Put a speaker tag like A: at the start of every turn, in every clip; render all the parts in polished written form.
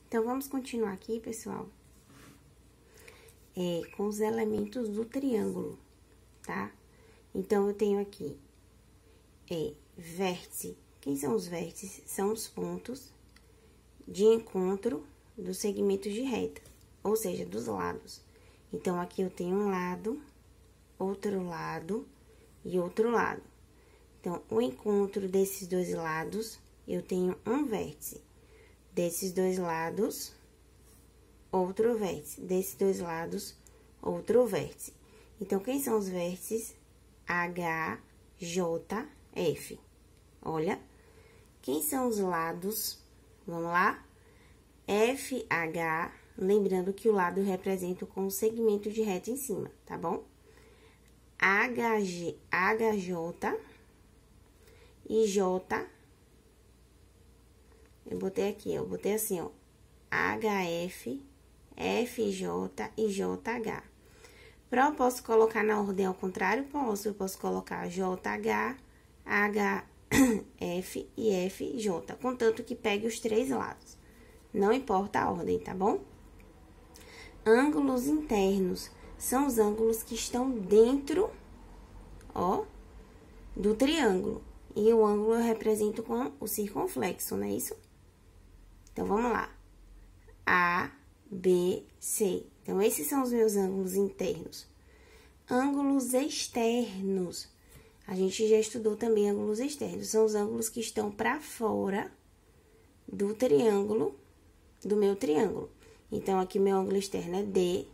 A: Então, vamos continuar aqui, pessoal, com os elementos do triângulo, tá? Então, eu tenho aqui, vértice. Quem são os vértices? São os pontos de encontro dos segmentos de reta, ou seja, dos lados. Então, aqui eu tenho um lado, outro lado e outro lado. Então, o encontro desses dois lados, eu tenho um vértice. Desses dois lados, outro vértice. Desses dois lados, outro vértice. Então, quem são os vértices? H, J, F. Olha, quem são os lados? Vamos lá? F, H, lembrando que o lado eu represento com o segmento de reta em cima, tá bom? HJ e J, eu botei aqui, eu botei assim, ó, HF, FJ e JH. Eu posso colocar na ordem ao contrário? Posso, eu posso colocar JH, HF e FJ, contanto que pegue os três lados. Não importa a ordem, tá bom? Ângulos internos são os ângulos que estão dentro, ó, do triângulo. E o ângulo eu represento com o circunflexo, não é isso? Então, vamos lá. A, B, C. Então, esses são os meus ângulos internos. Ângulos externos. A gente já estudou também ângulos externos. São os ângulos que estão para fora do triângulo, do meu triângulo. Então, aqui meu ângulo externo é D,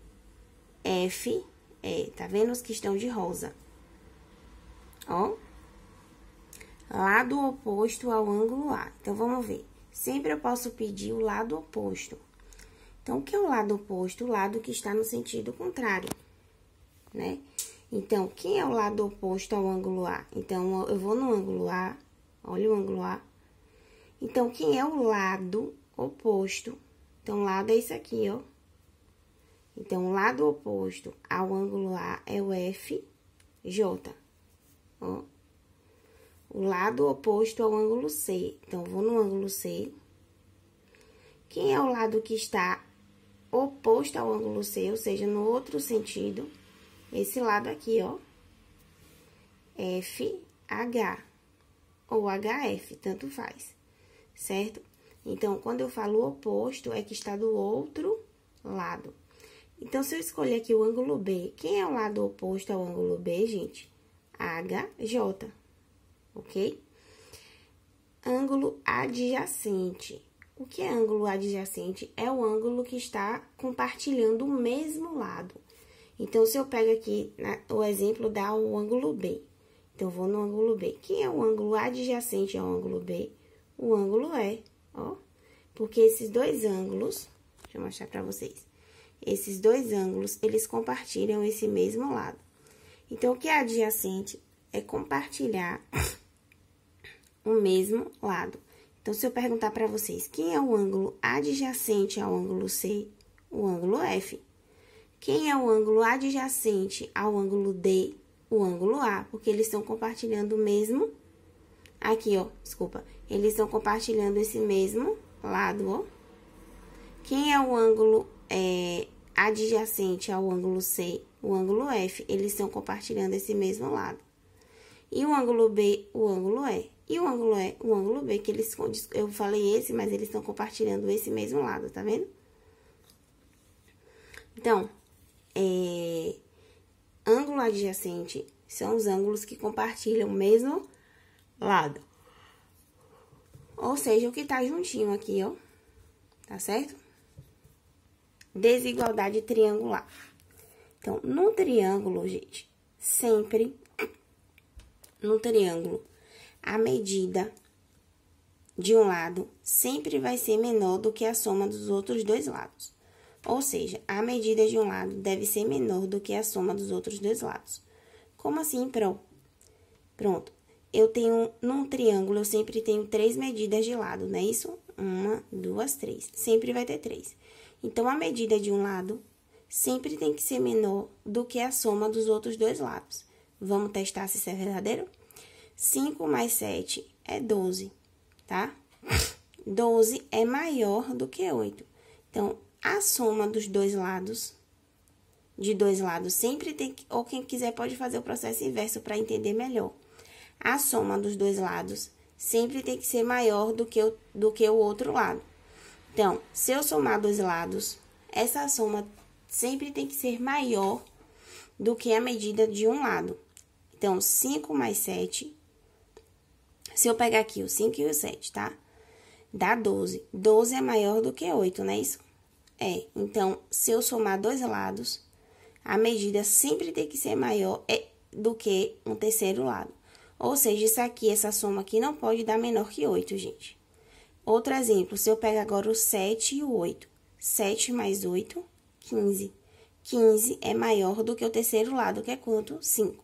A: F, E. Tá vendo os que estão de rosa? Ó. Lado oposto ao ângulo A. Então, vamos ver. Sempre eu posso pedir o lado oposto. Então, o que é o lado oposto? O lado que está no sentido contrário, né? Então, quem é o lado oposto ao ângulo A? Então, eu vou no ângulo A, olha o ângulo A. Então, quem é o lado oposto? Então, o lado é isso aqui, ó. Então, o lado oposto ao ângulo A é o FJ, ó. O lado oposto ao ângulo C. Então, vou no ângulo C. Quem é o lado que está oposto ao ângulo C, ou seja, no outro sentido? Esse lado aqui, ó. FH ou HF, tanto faz, certo? Então, quando eu falo oposto, é que está do outro lado. Então, se eu escolher aqui o ângulo B, quem é o lado oposto ao ângulo B, gente? HJ. Ok? Ângulo adjacente. O que é ângulo adjacente? É o ângulo que está compartilhando o mesmo lado. Então, se eu pego aqui o exemplo, dá o ângulo B. Então, eu vou no ângulo B. Quem é o ângulo adjacente ao ângulo B? O ângulo E, ó. Porque esses dois ângulos, deixa eu mostrar pra vocês. Esses dois ângulos, eles compartilham esse mesmo lado. Então, o que é adjacente é compartilhar o mesmo lado. Então, se eu perguntar para vocês, quem é o ângulo adjacente ao ângulo C? O ângulo F. Quem é o ângulo adjacente ao ângulo D? O ângulo A, porque eles estão compartilhando o mesmo... Aqui, ó, desculpa. Eles estão compartilhando esse mesmo lado, ó. Quem é o ângulo adjacente ao ângulo C? O ângulo F. Eles estão compartilhando esse mesmo lado. E o ângulo B, o ângulo E. E o ângulo E, o ângulo B, que eles... Eu falei esse, mas eles estão compartilhando esse mesmo lado, tá vendo? Então, ângulo adjacente são os ângulos que compartilham o mesmo lado. Ou seja, o que tá juntinho aqui, ó. Tá certo? Desigualdade triangular. Então, no triângulo, gente, sempre... No triângulo, a medida de um lado sempre vai ser menor do que a soma dos outros dois lados. Ou seja, a medida de um lado deve ser menor do que a soma dos outros dois lados. Como assim, Pronto. Eu tenho, num triângulo, eu sempre tenho 3 medidas de lado, não é isso? 1, 2, 3. Sempre vai ter 3. Então, a medida de um lado sempre tem que ser menor do que a soma dos outros dois lados. Vamos testar se isso é verdadeiro? 5 mais 7 é 12, tá? 12 é maior do que 8. Então, a soma dos dois lados, de dois lados, sempre tem que... Ou quem quiser pode fazer o processo inverso para entender melhor. A soma dos dois lados sempre tem que ser maior do que o outro lado. Então, se eu somar dois lados, essa soma sempre tem que ser maior do que a medida de um lado. Então, 5 mais 7, se eu pegar aqui o 5 e o 7, tá? Dá 12. 12 é maior do que 8, não é isso? É, então, se eu somar dois lados, a medida sempre tem que ser maior do que um terceiro lado. Ou seja, isso aqui, essa soma aqui, não pode dar menor que 8, gente. Outro exemplo, se eu pegar agora o 7 e o 8. 7 mais 8, 15. 15 é maior do que o terceiro lado, que é quanto? 5.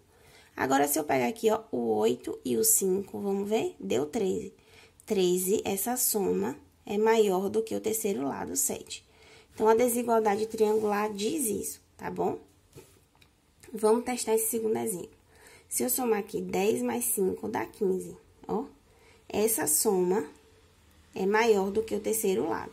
A: Agora, se eu pegar aqui, ó, o 8 e o 5, vamos ver? Deu 13. 13, essa soma é maior do que o terceiro lado, 7. Então, a desigualdade triangular diz isso, tá bom? Vamos testar esse segundo exemplo. Se eu somar aqui 10 mais 5 dá 15, ó. Essa soma é maior do que o terceiro lado.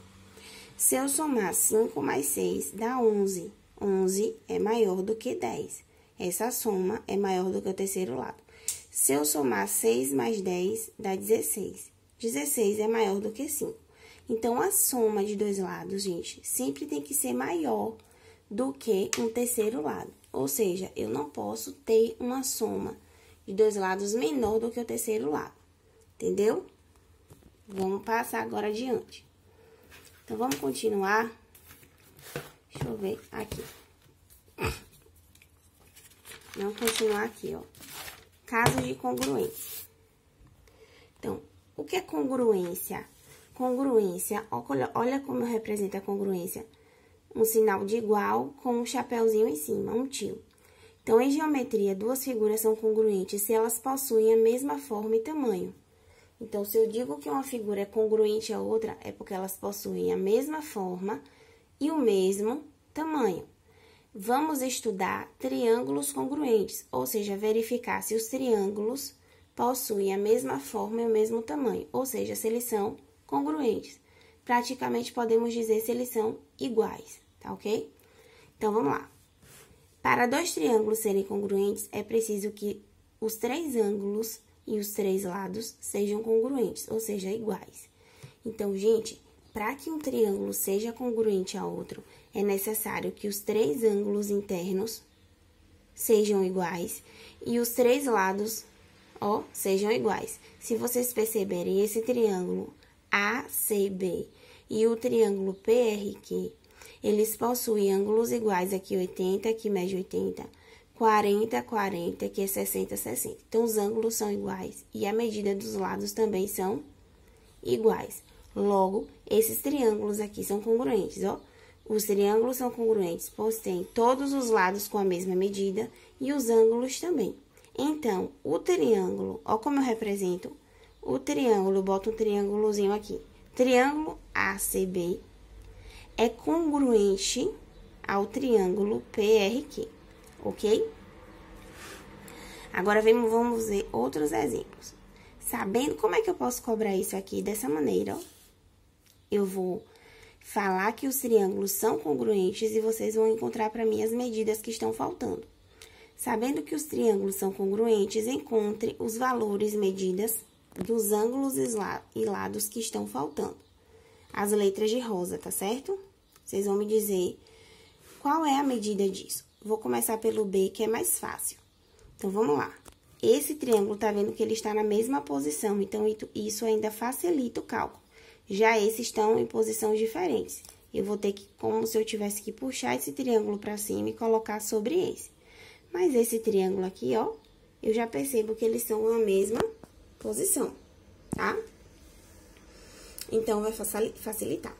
A: Se eu somar 5 mais 6 dá 11. 11 é maior do que 10. Essa soma é maior do que o terceiro lado. Se eu somar 6 mais 10 dá 16. 16 é maior do que 5. Então, a soma de dois lados, gente, sempre tem que ser maior do que um terceiro lado. Ou seja, eu não posso ter uma soma de dois lados menor do que o terceiro lado. Entendeu? Vamos passar agora adiante. Então, vamos continuar. Deixa eu ver aqui. Vamos continuar aqui, ó. Casos de congruência. Então, o que é congruência? Congruência, olha como eu represento a congruência. Um sinal de igual com um chapéuzinho em cima, um tio. Então, em geometria, duas figuras são congruentes se elas possuem a mesma forma e tamanho. Então, se eu digo que uma figura é congruente à outra, é porque elas possuem a mesma forma e o mesmo tamanho. Vamos estudar triângulos congruentes, ou seja, verificar se os triângulos possuem a mesma forma e o mesmo tamanho, ou seja, se eles são congruentes. Praticamente podemos dizer se eles são iguais, tá ok? Então, vamos lá. Para dois triângulos serem congruentes, é preciso que os três ângulos e os três lados sejam congruentes, ou seja, iguais. Então, gente, para que um triângulo seja congruente a outro, é necessário que os três ângulos internos sejam iguais e os três lados, ó, sejam iguais. Se vocês perceberem, esse triângulo ACB e o triângulo PRQ, eles possuem ângulos iguais, aqui 80, aqui mede 80, 40, 40, aqui é 60, 60. Então, os ângulos são iguais e a medida dos lados também são iguais. Logo, esses triângulos aqui são congruentes, ó. Os triângulos são congruentes, pois têm todos os lados com a mesma medida e os ângulos também. Então, o triângulo, ó como eu represento o triângulo, eu boto um triângulozinho aqui. Triângulo ACB é congruente ao triângulo PRQ, ok? Agora, vamos ver outros exemplos. Sabendo como é que eu posso cobrar isso aqui dessa maneira, ó. Eu vou falar que os triângulos são congruentes e vocês vão encontrar para mim as medidas que estão faltando. Sabendo que os triângulos são congruentes, encontre os valores, medidas dos ângulos e lados que estão faltando. As letras de rosa, tá certo? Vocês vão me dizer qual é a medida disso. Vou começar pelo B, que é mais fácil. Então, vamos lá. Esse triângulo, tá vendo que ele está na mesma posição, então isso ainda facilita o cálculo. Já esses estão em posições diferentes. Eu vou ter que, como se eu tivesse que puxar esse triângulo para cima e colocar sobre esse. Mas esse triângulo aqui, ó, eu já percebo que eles são na mesma posição, tá? Então, vai facilitar.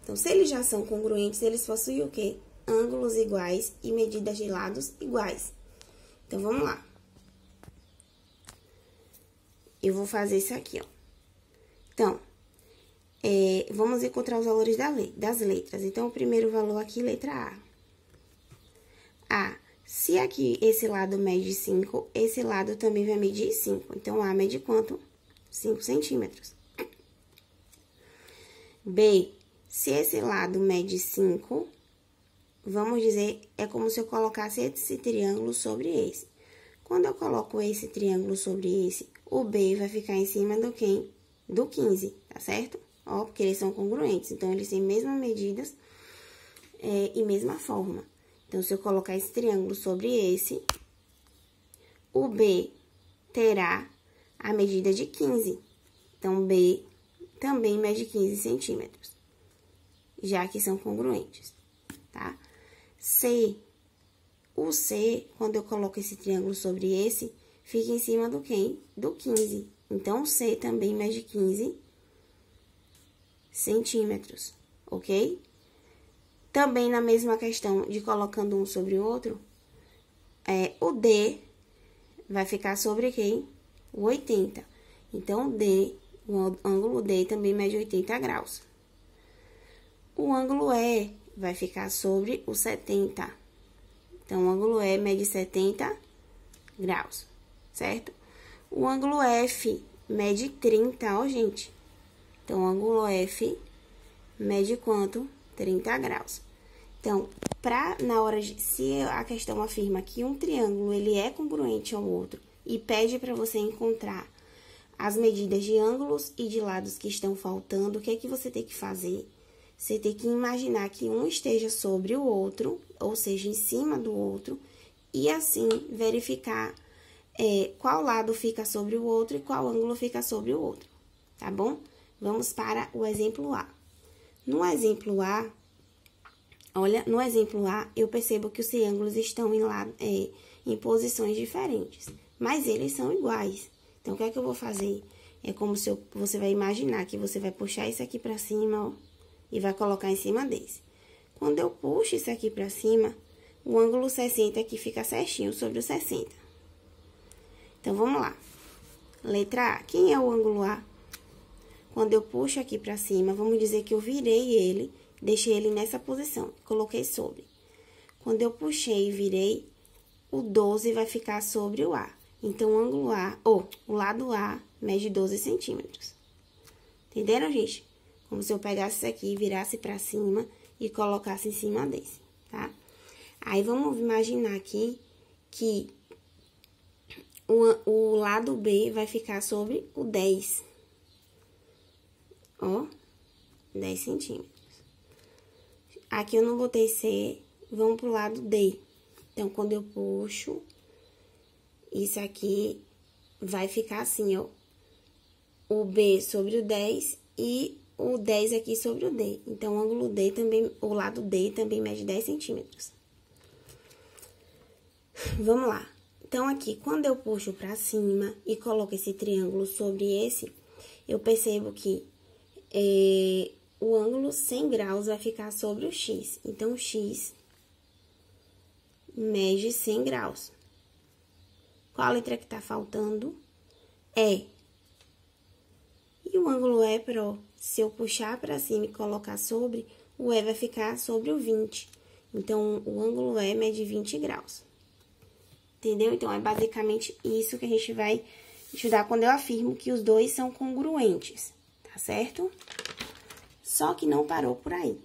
A: Então, se eles já são congruentes, eles possuem o quê? Ângulos iguais e medidas de lados iguais. Então, vamos lá. Eu vou fazer isso aqui, ó. Então, vamos encontrar os valores das letras. Então, o primeiro valor aqui, letra A. Se aqui esse lado mede 5, esse lado também vai medir 5. Então, A mede quanto? 5 centímetros. B. Se esse lado mede 5, vamos dizer, é como se eu colocasse esse triângulo sobre esse. Quando eu coloco esse triângulo sobre esse, o B vai ficar em cima do quem? Do 15, tá certo? Ó, porque eles são congruentes, então eles têm mesmas medidas e mesma forma. Então, se eu colocar esse triângulo sobre esse, o B terá a medida de 15. Então, B também mede 15 centímetros, já que são congruentes, tá? O C, quando eu coloco esse triângulo sobre esse, fica em cima do quem? Do 15. Então, o C também mede 15 centímetros, ok? Também na mesma questão de colocando um sobre o outro, o D vai ficar sobre quem? O 80. Então, o ângulo D também mede 80 graus. O ângulo E vai ficar sobre o 70. Então, o ângulo E mede 70 graus, certo? O ângulo F mede 30, ó, gente. Então, o ângulo F mede quanto? 30 graus. Então, se a questão afirma que um triângulo, ele é congruente ao outro e pede para você encontrar as medidas de ângulos e de lados que estão faltando, o que é que você tem que fazer? Você tem que imaginar que um esteja sobre o outro, ou seja, em cima do outro, e assim verificar qual lado fica sobre o outro e qual ângulo fica sobre o outro, tá bom? Vamos para o exemplo A. No exemplo A, eu percebo que os triângulos estão em posições diferentes, mas eles são iguais. Então, o que é que eu vou fazer? É como se você vai imaginar que você vai puxar isso aqui pra cima, ó, e vai colocar em cima desse. Quando eu puxo isso aqui pra cima, o ângulo 60 aqui fica certinho sobre o 60. Então, vamos lá. Letra A. Quem é o ângulo A? Quando eu puxo aqui pra cima, vamos dizer que eu virei ele, deixei ele nessa posição, coloquei sobre. Quando eu puxei e virei, o 12 vai ficar sobre o A. Então, o ângulo A, o lado A, mede 12 centímetros. Entenderam, gente? Como se eu pegasse isso aqui, virasse pra cima e colocasse em cima desse, tá? Aí, vamos imaginar aqui que o lado B vai ficar sobre o 10. Ó, 10 centímetros. Aqui eu não botei C, vamos pro lado D. Então, quando eu puxo, isso aqui vai ficar assim, ó. O B sobre o 10 e o 10 aqui sobre o D. Então, o ângulo D também, o lado D também mede 10 centímetros. Vamos lá. Então, aqui, quando eu puxo pra cima e coloco esse triângulo sobre esse, eu percebo que o ângulo 100 graus vai ficar sobre o X. Então, o X mede 100 graus. Qual a letra que tá faltando? E. E o ângulo E, se eu puxar pra cima e colocar sobre, o E vai ficar sobre o 20. Então, o ângulo E mede 20 graus. Entendeu? Então, é basicamente isso que a gente vai estudar quando eu afirmo que os dois são congruentes, tá certo? Só que não parou por aí.